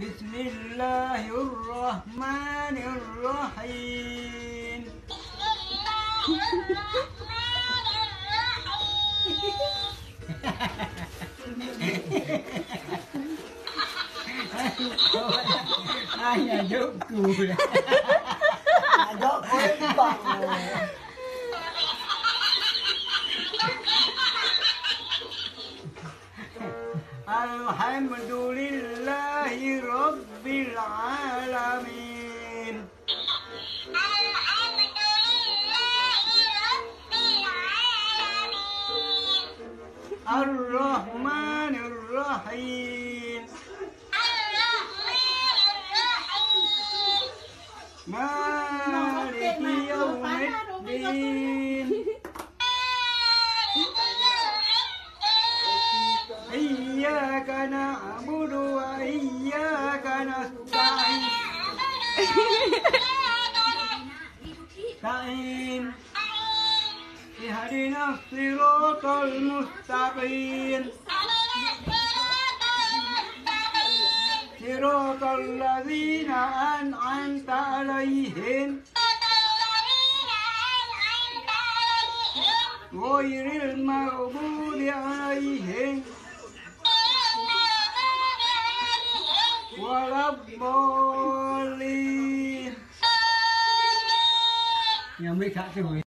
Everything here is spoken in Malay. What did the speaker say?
Bismillahirrahmanirrahim. Ai dốt cười. Dốt ơi bằng. Alhamdulillahi Rabbil Alamin. Ar-Rahmanir Rahim. Maliki Yawmiddin. Iyyaka na'budu wa iyyaka nasta'in. Ta'in. Ihdinas siratal mustaqim. Siratal ladzina an'amta 'alaihim. Ghairil maghdubi 'alaihim waladdallin. Yang mereka tu